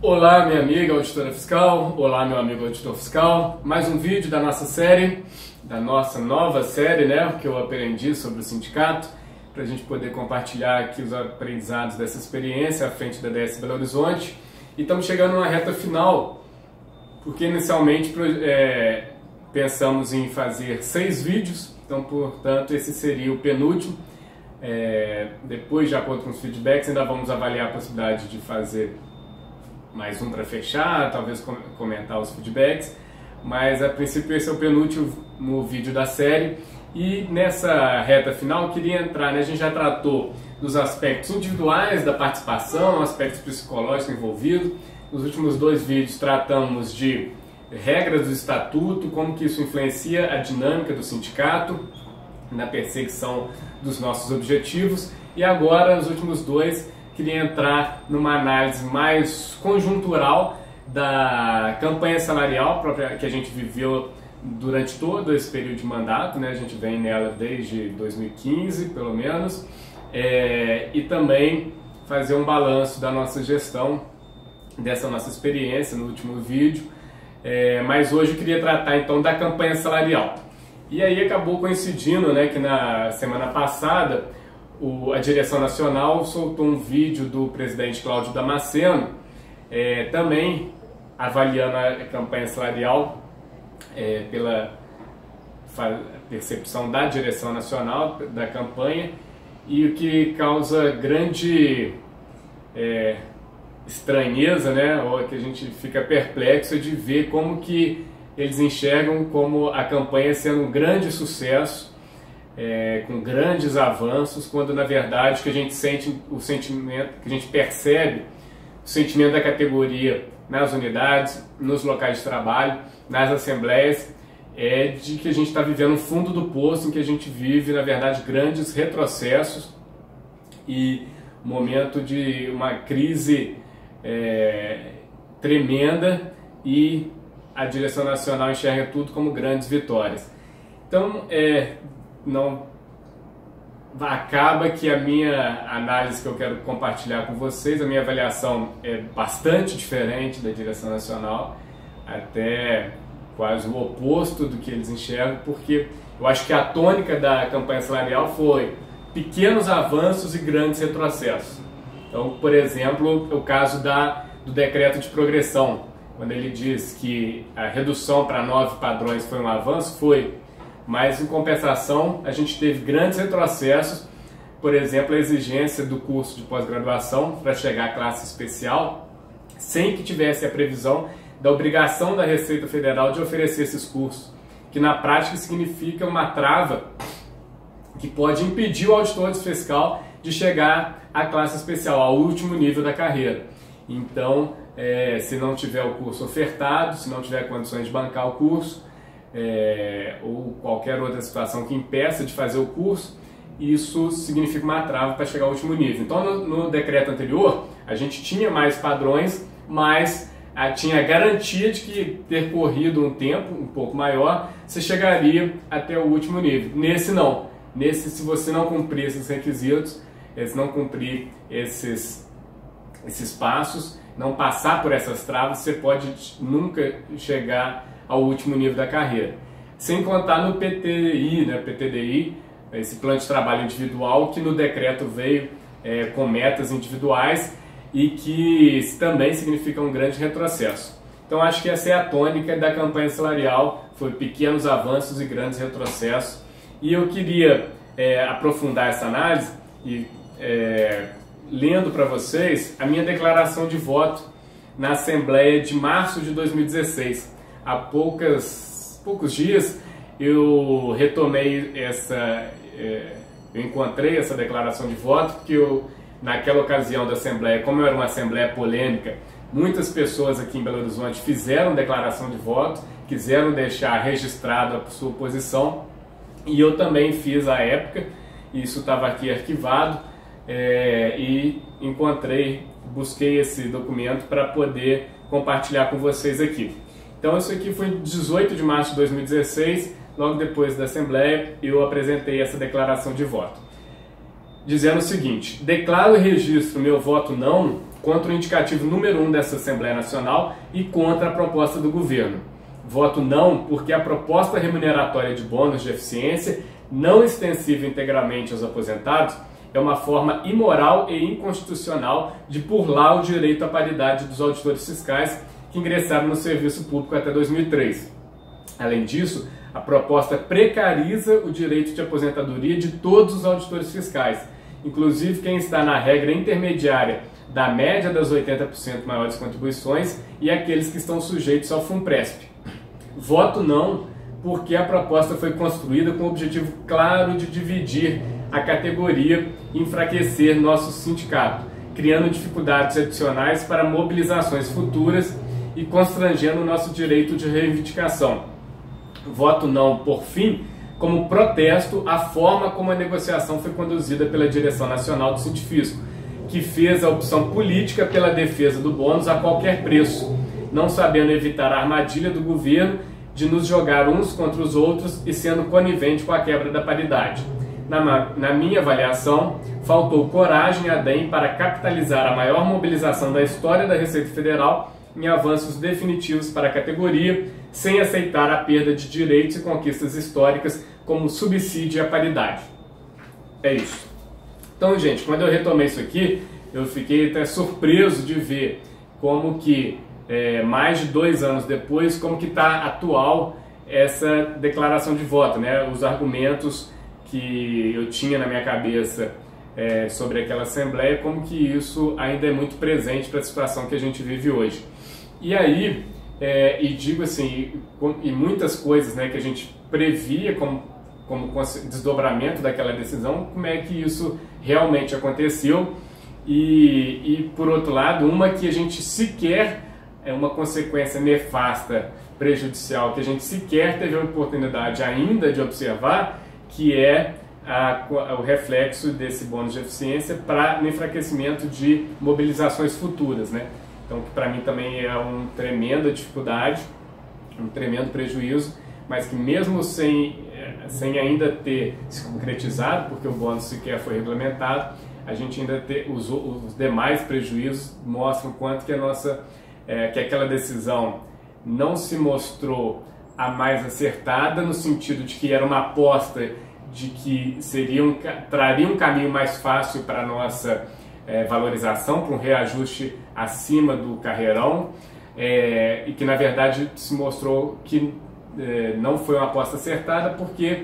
Olá, minha amiga auditora fiscal, olá, meu amigo auditor fiscal. Mais um vídeo da nossa série, da nossa nova série, né, que eu aprendi sobre o sindicato, para a gente poder compartilhar aqui os aprendizados dessa experiência à frente da DS Belo Horizonte. E estamos chegando numa reta final, porque inicialmente pensamos em fazer 6 vídeos, então, portanto, esse seria o penúltimo. Depois, de acordo com os feedbacks, ainda vamos avaliar a possibilidade de fazer mais um para fechar, talvez comentar os feedbacks, mas a princípio esse é o penúltimo vídeo da série. E nessa reta final eu queria entrar, né, a gente já tratou dos aspectos individuais da participação, aspectos psicológicos envolvidos. Nos últimos 2 vídeos tratamos de regras do estatuto, como que isso influencia a dinâmica do sindicato na perseguição dos nossos objetivos. E agora, nos últimos 2, queria entrar numa análise mais conjuntural da campanha salarial própria que a gente viveu durante todo esse período de mandato, né? A gente vem nela desde 2015, pelo menos, e também fazer um balanço da nossa gestão, dessa nossa experiência no último vídeo. Mas hoje eu queria tratar então da campanha salarial. E aí acabou coincidindo, né, que na semana passada a direção nacional soltou um vídeo do presidente Cláudio Damasceno, também avaliando a campanha salarial pela percepção da direção nacional da campanha, e o que causa grande estranheza, né, ou que a gente fica perplexo de ver como que eles enxergam como a campanha sendo um grande sucesso, com grandes avanços, quando na verdade que a gente sente o sentimento, que a gente percebe o sentimento da categoria nas unidades, nos locais de trabalho, nas assembleias, de que a gente está vivendo um fundo do poço, em que a gente vive na verdade grandes retrocessos e momento de uma crise tremenda, e a direção nacional enxerga tudo como grandes vitórias. Então, acaba que a minha análise que eu quero compartilhar com vocês, a minha avaliação é bastante diferente da direção nacional, até quase o oposto do que eles enxergam, porque eu acho que a tônica da campanha salarial foi pequenos avanços e grandes retrocessos. Então, por exemplo, o caso do decreto de progressão, quando ele diz que a redução para 9 padrões foi um avanço, foi. Mas, em compensação, a gente teve grandes retrocessos, por exemplo, a exigência do curso de pós-graduação para chegar à classe especial, sem que tivesse a previsão da obrigação da Receita Federal de oferecer esses cursos, que na prática significa uma trava que pode impedir o auditor fiscal de chegar à classe especial, ao último nível da carreira. Então, se não tiver o curso ofertado, se não tiver condições de bancar o curso, ou qualquer outra situação que impeça de fazer o curso, isso significa uma trava para chegar ao último nível. Então, no decreto anterior, a gente tinha mais padrões, mas tinha a garantia de que, ter corrido um tempo um pouco maior, você chegaria até o último nível. Nesse não. Nesse, se você não cumprir esses requisitos, se não cumprir esses passos, não passar por essas travas, você pode nunca chegar ao último nível da carreira. Sem contar no PTI, né, PTDI, esse plano de trabalho individual, que no decreto veio com metas individuais e que também significa um grande retrocesso. Então acho que essa é a tônica da campanha salarial, foi pequenos avanços e grandes retrocessos. E eu queria aprofundar essa análise e lendo para vocês a minha declaração de voto na Assembleia de março de 2016. Há poucos dias eu retomei eu encontrei essa declaração de voto, porque naquela ocasião da Assembleia, como era uma Assembleia polêmica, muitas pessoas aqui em Belo Horizonte fizeram declaração de voto, quiseram deixar registrado a sua posição, e eu também fiz à época, isso estava aqui arquivado, e busquei esse documento para poder compartilhar com vocês aqui. Então isso aqui foi 18 de março de 2016, logo depois da Assembleia eu apresentei essa declaração de voto. dizendo o seguinte: declaro e registro meu voto não contra o indicativo número 1 dessa Assembleia Nacional e contra a proposta do governo. Voto não porque a proposta remuneratória de bônus de eficiência, não extensiva integralmente aos aposentados, é uma forma imoral e inconstitucional de burlar o direito à paridade dos auditores fiscais que ingressaram no serviço público até 2003. Além disso, a proposta precariza o direito de aposentadoria de todos os auditores fiscais, inclusive quem está na regra intermediária da média das 80% maiores contribuições e aqueles que estão sujeitos ao FUNPRESP. Voto não porque a proposta foi construída com o objetivo claro de dividir a categoria e enfraquecer nosso sindicato, criando dificuldades adicionais para mobilizações futuras e constrangendo o nosso direito de reivindicação. Voto não, por fim, como protesto à forma como a negociação foi conduzida pela Direção Nacional do Sindifisco, que fez a opção política pela defesa do bônus a qualquer preço, não sabendo evitar a armadilha do governo de nos jogar uns contra os outros e sendo conivente com a quebra da paridade. Na minha avaliação, faltou coragem à DEM para capitalizar a maior mobilização da história da Receita Federal em avanços definitivos para a categoria, sem aceitar a perda de direitos e conquistas históricas como subsídio à paridade. É isso. Então, gente, quando eu retomei isso aqui, eu fiquei até surpreso de ver como que, mais de 2 anos depois, como que está atual essa declaração de voto, né? Os argumentos que eu tinha na minha cabeça sobre aquela Assembleia, como que isso ainda é muito presente para a situação que a gente vive hoje. E aí, e digo assim, e muitas coisas, né, que a gente previa como desdobramento daquela decisão, como é que isso realmente aconteceu, e por outro lado, uma que a gente sequer, uma consequência nefasta, prejudicial, que a gente sequer teve a oportunidade ainda de observar, que é o reflexo desse bônus de eficiência no enfraquecimento de mobilizações futuras, né? Então, que para mim também é uma tremenda dificuldade, um tremendo prejuízo, mas que mesmo sem ainda ter se concretizado, porque o bônus sequer foi regulamentado, a gente ainda tem os demais prejuízos mostram quanto que que aquela decisão não se mostrou a mais acertada, no sentido de que era uma aposta de que traria um caminho mais fácil para a nossa valorização, para um reajuste acima do carreirão, e que na verdade se mostrou que não foi uma aposta acertada, porque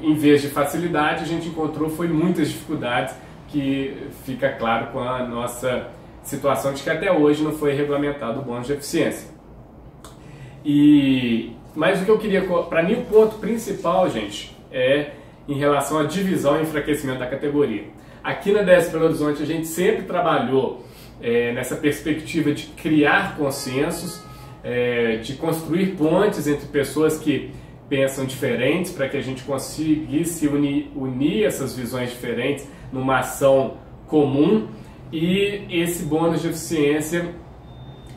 em vez de facilidade a gente encontrou muitas dificuldades, que fica claro com a nossa situação de que até hoje não foi regulamentado o bônus de eficiência. Mas o que eu queria, para mim o ponto principal, gente, é em relação à divisão e enfraquecimento da categoria. Aqui na DS Belo Horizonte a gente sempre trabalhou nessa perspectiva de criar consensos, de construir pontes entre pessoas que pensam diferentes, para que a gente conseguisse unir essas visões diferentes numa ação comum, e esse bônus de eficiência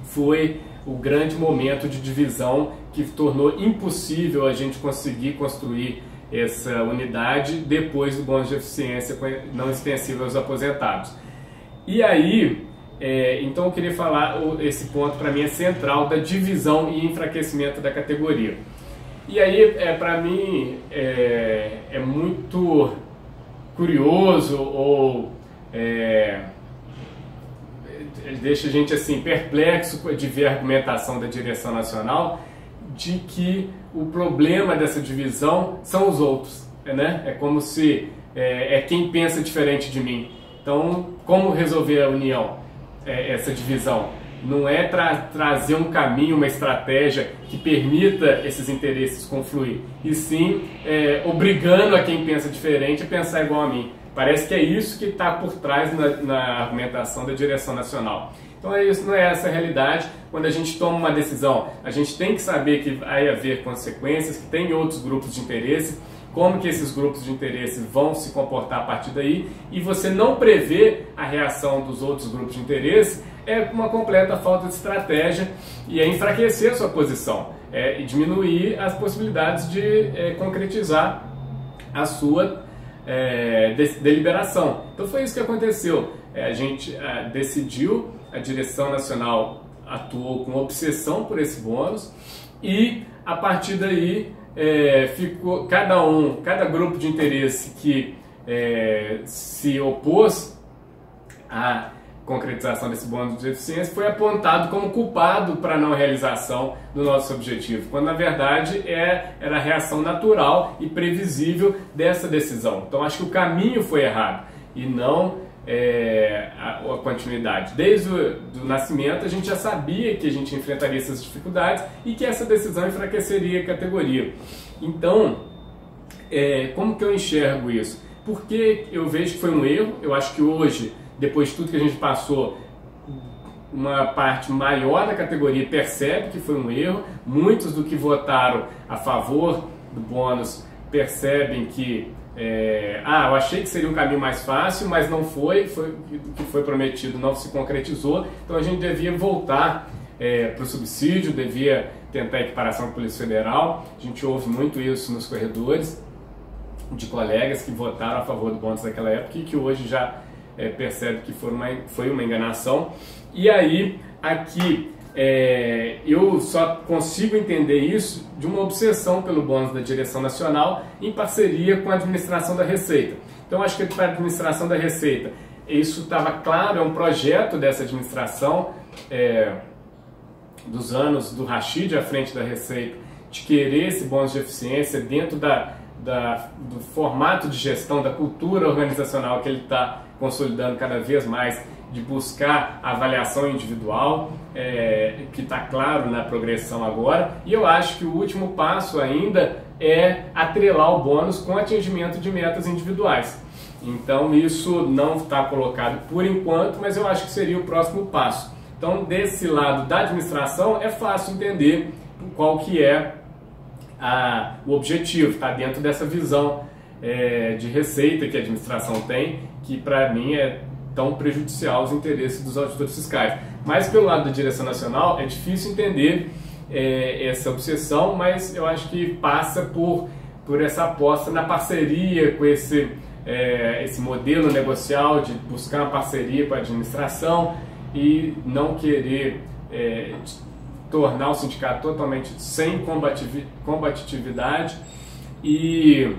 foi o grande momento de divisão que tornou impossível a gente conseguir construir essa unidade depois do bônus de eficiência não extensivo aos aposentados. E aí, então eu queria falar, esse ponto para mim é central, da divisão e enfraquecimento da categoria. E aí, para mim, é muito curioso, ou deixa a gente assim perplexo de ver a argumentação da direção nacional de que o problema dessa divisão são os outros, né? É como se quem pensa diferente de mim. Então, como resolver a união, essa divisão? Não é trazer um caminho, uma estratégia que permita esses interesses confluir, e sim obrigando a quem pensa diferente a pensar igual a mim. Parece que é isso que está por trás na argumentação da direção nacional. Então isso não é essa a realidade. Quando a gente toma uma decisão, a gente tem que saber que vai haver consequências, que tem outros grupos de interesse, como que esses grupos de interesse vão se comportar a partir daí, e você não prevê a reação dos outros grupos de interesse é uma completa falta de estratégia e é enfraquecer a sua posição, e diminuir as possibilidades de concretizar a sua deliberação. Então foi isso que aconteceu. A gente decidiu, a direção nacional atuou com obsessão por esse bônus e a partir daí ficou cada grupo de interesse que se opôs à concretização desse bônus de eficiência foi apontado como culpado para a não realização do nosso objetivo, quando na verdade era a reação natural e previsível dessa decisão. Então acho que o caminho foi errado e não a continuidade. Desde o nascimento a gente já sabia que a gente enfrentaria essas dificuldades e que essa decisão enfraqueceria a categoria. Então, como que eu enxergo isso? Porque eu vejo que foi um erro. Eu acho que hoje, depois de tudo que a gente passou, uma parte maior da categoria percebe que foi um erro. Muitos do que votaram a favor do bônus percebem que eu achei que seria um caminho mais fácil, mas não foi, o que foi prometido não se concretizou, então a gente devia voltar para o subsídio, devia tentar a equiparação com a Polícia Federal. A gente ouve muito isso nos corredores, de colegas que votaram a favor do bônus naquela época e que hoje já percebe que foi uma enganação. E aí, aqui, eu só consigo entender isso de uma obsessão pelo bônus da direção nacional em parceria com a administração da Receita. Então, acho que para a administração da Receita, isso estava claro, é um projeto dessa administração, dos anos do Rachid à frente da Receita, de querer esse bônus de eficiência dentro do formato de gestão, da cultura organizacional que ele está consolidando cada vez mais, de buscar a avaliação individual, que está claro na progressão agora. E eu acho que o último passo ainda é atrelar o bônus com atingimento de metas individuais. Então isso não está colocado por enquanto, mas eu acho que seria o próximo passo. Então, desse lado da administração, é fácil entender qual que é o objetivo, está dentro dessa visão de receita que a administração tem, que para mim é tão prejudicial aos interesses dos auditores fiscais. Mas pelo lado da direção nacional é difícil entender essa obsessão, mas eu acho que passa por essa aposta na parceria com esse modelo negocial de buscar uma parceria com a administração e não querer tornar o sindicato totalmente sem combatividade. E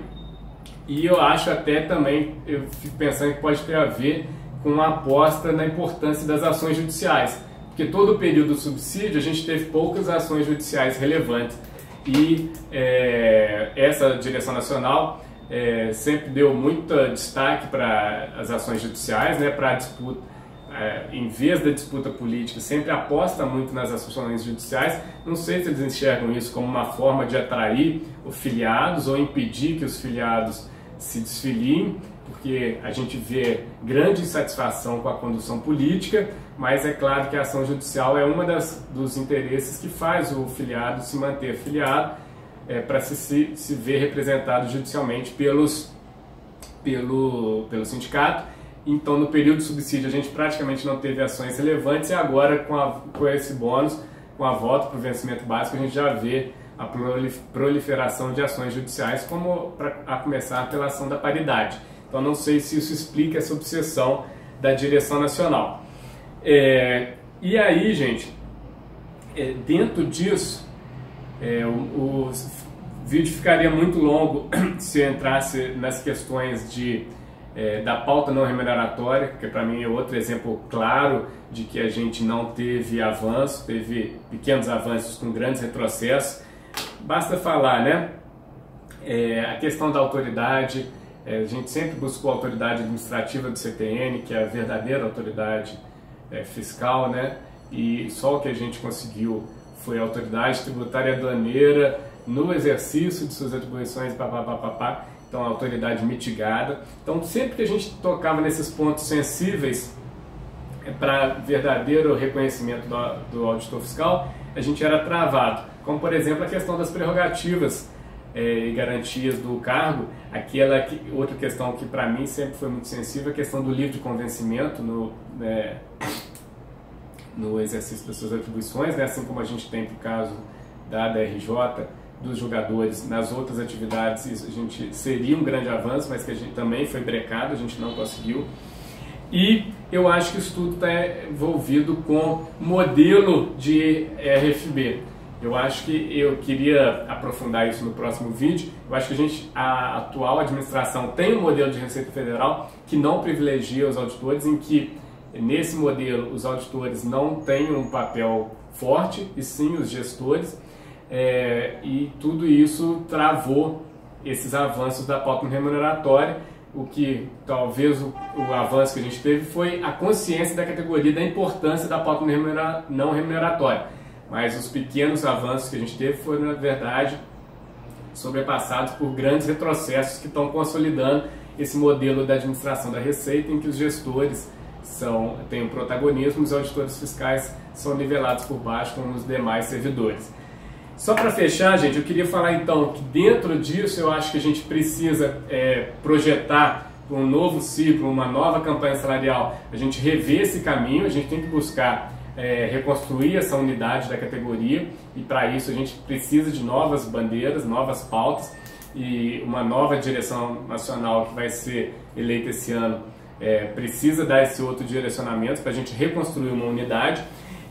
eu acho até também, eu fico pensando que pode ter a ver com uma aposta na importância das ações judiciais, porque todo o período do subsídio a gente teve poucas ações judiciais relevantes e essa direção nacional sempre deu muito destaque para as ações judiciais, para a disputa. Em vez da disputa política, sempre aposta muito nas ações judiciais. Não sei se eles enxergam isso como uma forma de atrair os filiados ou impedir que os filiados se desfiliem, porque a gente vê grande insatisfação com a condução política, mas é claro que a ação judicial é uma dos interesses que faz o filiado se manter filiado, para se ver representado judicialmente pelo sindicato. Então, no período de subsídio, a gente praticamente não teve ações relevantes e agora, com esse bônus, com a volta para o vencimento básico, a gente já vê a proliferação de ações judiciais, como a começar pela ação da paridade. Então, não sei se isso explica essa obsessão da direção nacional. E aí, gente, dentro disso, o vídeo ficaria muito longo se eu entrasse nas questões da pauta não remuneratória, que para mim é outro exemplo claro de que a gente não teve avanço, teve pequenos avanços com grandes retrocessos. Basta falar, a questão da autoridade, a gente sempre buscou a autoridade administrativa do CTN, que é a verdadeira autoridade fiscal, e só o que a gente conseguiu foi a autoridade tributária aduaneira no exercício de suas atribuições, então a autoridade mitigada. Então sempre que a gente tocava nesses pontos sensíveis para verdadeiro reconhecimento do auditor fiscal, a gente era travado, como por exemplo a questão das prerrogativas e garantias do cargo, outra questão que para mim sempre foi muito sensível, a questão do livre de convencimento no exercício das suas atribuições, assim como a gente tem para o caso da RJ dos jogadores nas outras atividades, isso a gente seria um grande avanço, mas que a gente também foi brecado, a gente não conseguiu. E eu acho que isso tudo está envolvido com modelo de RFB. Eu acho que eu queria aprofundar isso no próximo vídeo. Eu acho que a atual administração tem um modelo de Receita Federal que não privilegia os auditores, em que nesse modelo os auditores não têm um papel forte, e sim os gestores, e tudo isso travou esses avanços da pauta remuneratória. O que talvez o avanço que a gente teve foi a consciência da categoria da importância da pauta não remuneratória. Mas os pequenos avanços que a gente teve foram, na verdade, sobrepassados por grandes retrocessos que estão consolidando esse modelo da administração da Receita, em que os gestores têm um protagonismo e os auditores fiscais são nivelados por baixo como os demais servidores. Só para fechar, gente, eu queria falar então que dentro disso eu acho que a gente precisa projetar um novo ciclo, uma nova campanha salarial, a gente rever esse caminho, a gente tem que buscar reconstruir essa unidade da categoria, e para isso a gente precisa de novas bandeiras, novas pautas, e uma nova direção nacional que vai ser eleita esse ano precisa dar esse outro direcionamento para a gente reconstruir uma unidade.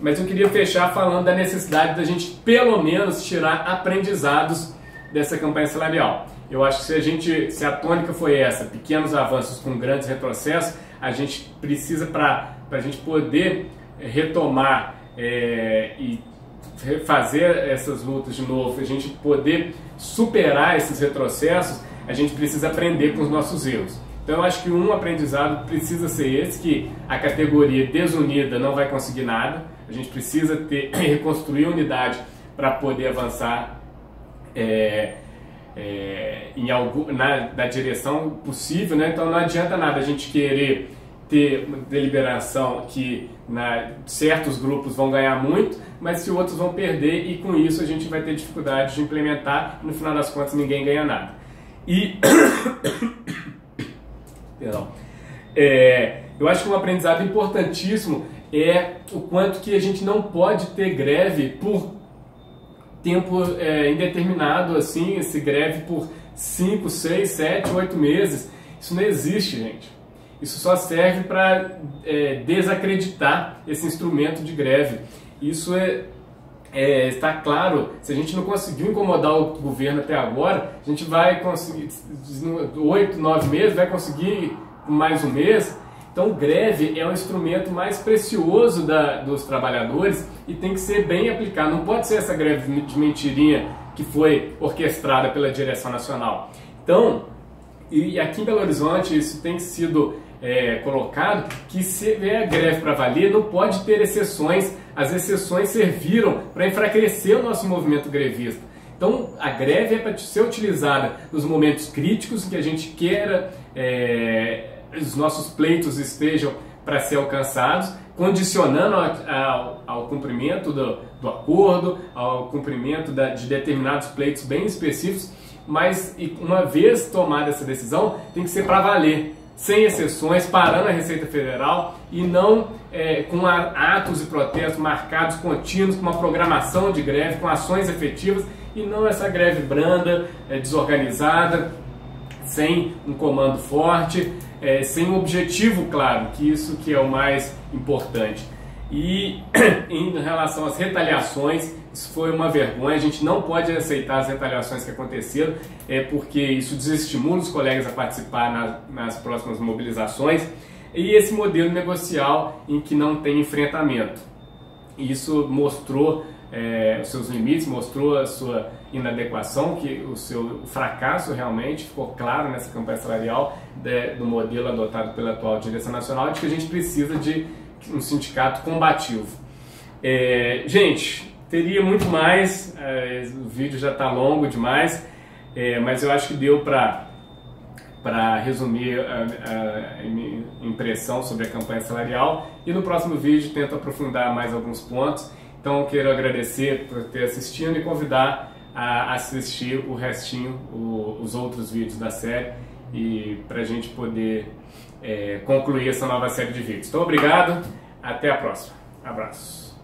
Mas eu queria fechar falando da necessidade da gente pelo menos tirar aprendizados dessa campanha salarial. Eu acho que se a tônica foi essa, pequenos avanços com grandes retrocessos, a gente precisa, para a gente poder retomar e fazer essas lutas de novo, a gente poder superar esses retrocessos, a gente precisa aprender com os nossos erros. Então eu acho que um aprendizado precisa ser esse, que a categoria desunida não vai conseguir nada, a gente precisa reconstruir a unidade para poder avançar na direção possível, né? Então não adianta nada a gente querer ter uma deliberação que certos grupos vão ganhar muito, mas se outros vão perder, e com isso a gente vai ter dificuldade de implementar, e no final das contas ninguém ganha nada. E perdão. Eu acho que um aprendizado importantíssimo é o quanto que a gente não pode ter greve por tempo indeterminado, assim, esse greve por 5, 6, 7, 8 meses. Isso não existe, gente. Isso só serve para desacreditar esse instrumento de greve. Isso está claro. Se a gente não conseguiu incomodar o governo até agora, a gente vai conseguir 8, 9 meses, vai conseguir mais um mês. Então, greve é o instrumento mais precioso dos trabalhadores e tem que ser bem aplicado. Não pode ser essa greve de mentirinha que foi orquestrada pela direção nacional. Então, e aqui em Belo Horizonte isso tem sido colocado, que se vier greve para valer, não pode ter exceções. As exceções serviram para enfraquecer o nosso movimento grevista. Então, a greve é para ser utilizada nos momentos críticos em que a gente queira os nossos pleitos estejam para ser alcançados, condicionando ao cumprimento do acordo, ao cumprimento de determinados pleitos bem específicos, mas uma vez tomada essa decisão, tem que ser para valer, sem exceções, parando a Receita Federal e não com atos e protestos marcados contínuos, com uma programação de greve, com ações efetivas, e não essa greve branda, desorganizada, sem um comando forte, sem um objetivo claro, que isso que é o mais importante. E em relação às retaliações, isso foi uma vergonha, a gente não pode aceitar as retaliações que aconteceram, porque isso desestimula os colegas a participar nas próximas mobilizações, e esse modelo negocial em que não tem enfrentamento. Isso mostrou os seus limites, mostrou a sua inadequação, que o seu fracasso realmente ficou claro nessa campanha salarial do modelo adotado pela atual direção nacional, de que a gente precisa de um sindicato combativo. Gente, teria muito mais, o vídeo já está longo demais, mas eu acho que deu para resumir a minha impressão sobre a campanha salarial, e no próximo vídeo tento aprofundar mais alguns pontos. Então quero agradecer por ter assistido e convidar a assistir o restinho, os outros vídeos da série, e para a gente poder concluir essa nova série de vídeos. Então obrigado, até a próxima. Abraços.